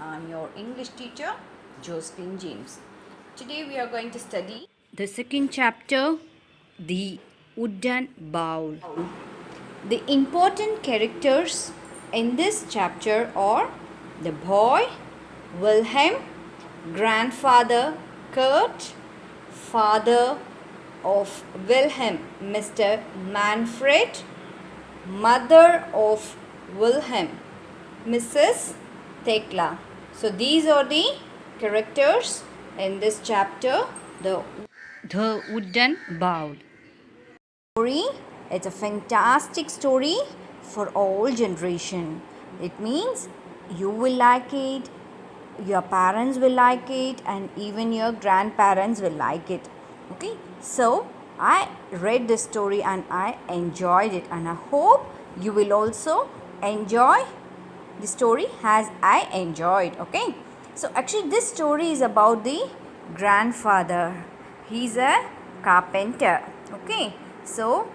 I'm your English teacher, Josephine James. Today we are going to study the second chapter, The Wooden Bowl. The important characters in this chapter are the boy, Wilhelm, grandfather, Kurt, father of Wilhelm, Mr. Manfred, mother of Wilhelm, Mrs. Thekla. So these are the characters in this chapter, the Wooden Bowl. Story. It's a fantastic story for all generation. It means you will like it, your parents will like it, and even your grandparents will like it. Okay, so I read this story and I enjoyed it, and I hope you will also enjoy the story as I enjoyed. Okay, so actually this story is about the grandfather. He's a carpenter. Okay, so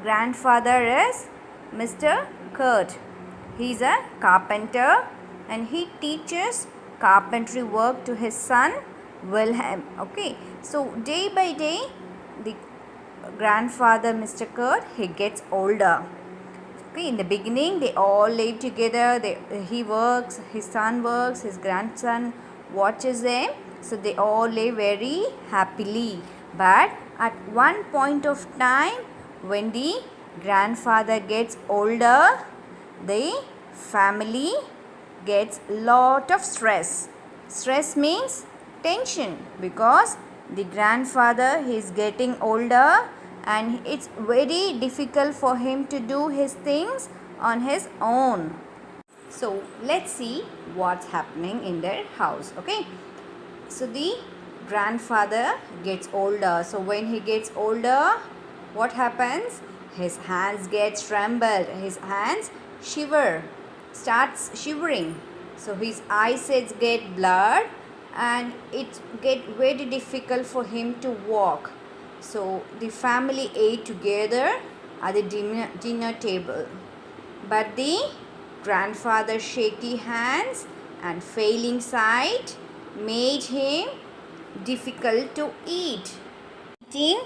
grandfather is Mr. Kurt. He's a carpenter and he teaches carpentry work to his son Wilhelm. Okay, so day by day the grandfather Mr. Kurt, he gets older. Okay, in the beginning they all live together. He works, his son works, his grandson watches them. So they all live very happily. But at one point of time, when the grandfather gets older, the family gets lot of stress. Stress means tension, because the grandfather is getting older and it's very difficult for him to do his things on his own. So let's see what's happening in their house. Okay, so the grandfather gets older. So when he gets older, what happens? His hands get trembled, his hands starts shivering. So his eyesight get blurred and it get very difficult for him to walk. So the family ate together at the dinner table. But the grandfather's shaky hands and failing sight made him difficult to eat. Eating,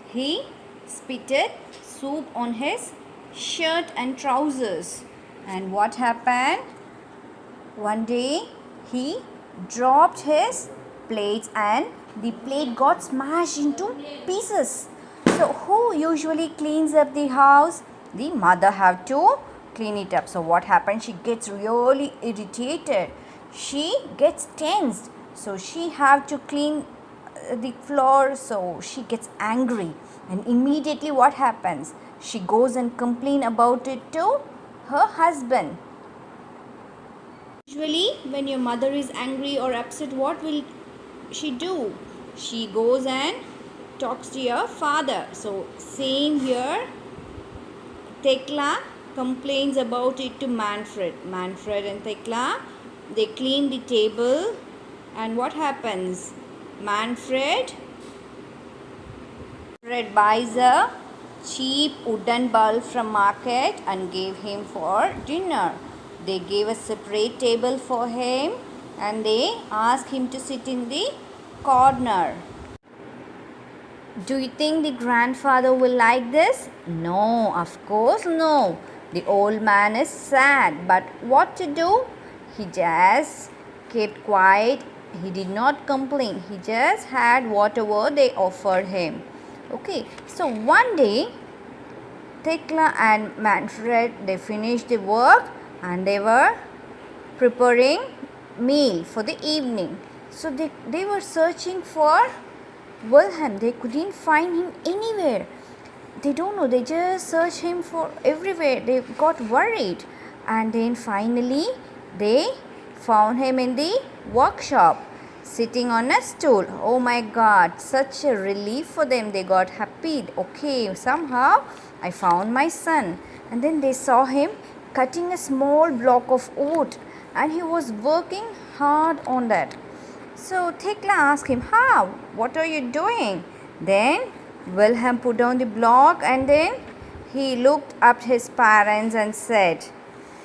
he spitted soup on his shirt and trousers. And what happened? One day he dropped his plates and the plate got smashed into pieces. So who usually cleans up the house? The mother have to clean it up. So what happened? She gets really irritated. She gets tensed. So she have to clean the floor. So she gets angry. And immediately what happens? She goes and complain about it to her husband. Usually when your mother is angry or upset, what will she do? She goes and talks to your father. So same here, Thekla complains about it to Manfred. Manfred and Thekla, they clean the table, and what happens? Manfred buys a cheap wooden bowl from market and gave him for dinner. They gave a separate table for him and they asked him to sit in the corner. Do you think the grandfather will like this? No, of course no. The old man is sad, but what to do? He just kept quiet. He did not complain. He just had whatever they offered him. Okay, so one day Thekla and Manfred, they finished the work and they were preparing meal for the evening. So they were searching for Wilhelm. They couldn't find him anywhere. They don't know. They just searched him for everywhere. They got worried. And then finally they found him in the workshop, sitting on a stool. Oh my God, such a relief for them. They got happy. Okay, somehow I found my son. And then they saw him cutting a small block of wood and he was working hard on that. So Thekla asked him, "How? What are you doing?" Then Wilhelm put down the block and then he looked up his parents and said,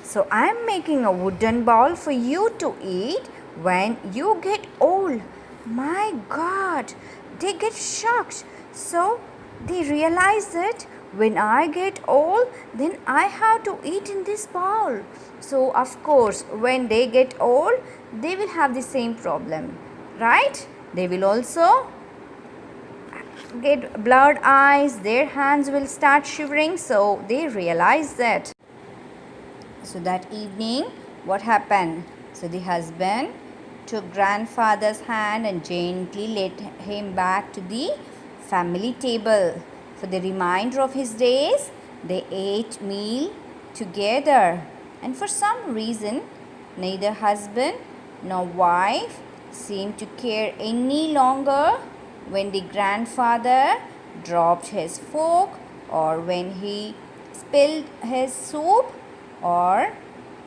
So I am making a wooden bowl for you to eat when you get old. My God, they get shocked. So they realize that when I get old, then I have to eat in this bowl. So of course, when they get old, they will have the same problem, right? They will also get blurred eyes, their hands will start shivering, so they realize that. So that evening, what happened? So the husband took grandfather's hand and gently led him back to the family table. For the remainder of his days, they ate meal together. And for some reason, neither husband nor wife seemed to care any longer when the grandfather dropped his fork or when he spilled his soup or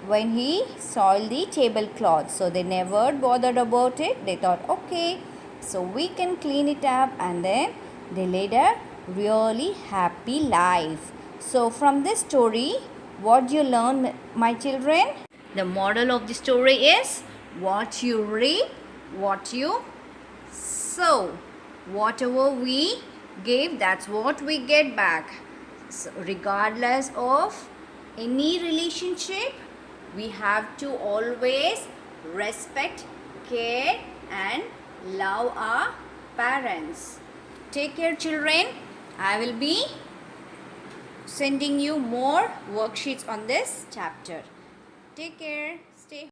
when he soiled the tablecloth. So they never bothered about it. They thought, okay, so we can clean it up, and then they led a really happy life. So from this story, what do you learn, my children? The moral of the story is what you reap, what you sow. Whatever we give, that's what we get back. So regardless of any relationship, we have to always respect, care, and love our parents. Take care, children. I will be sending you more worksheets on this chapter. Take care.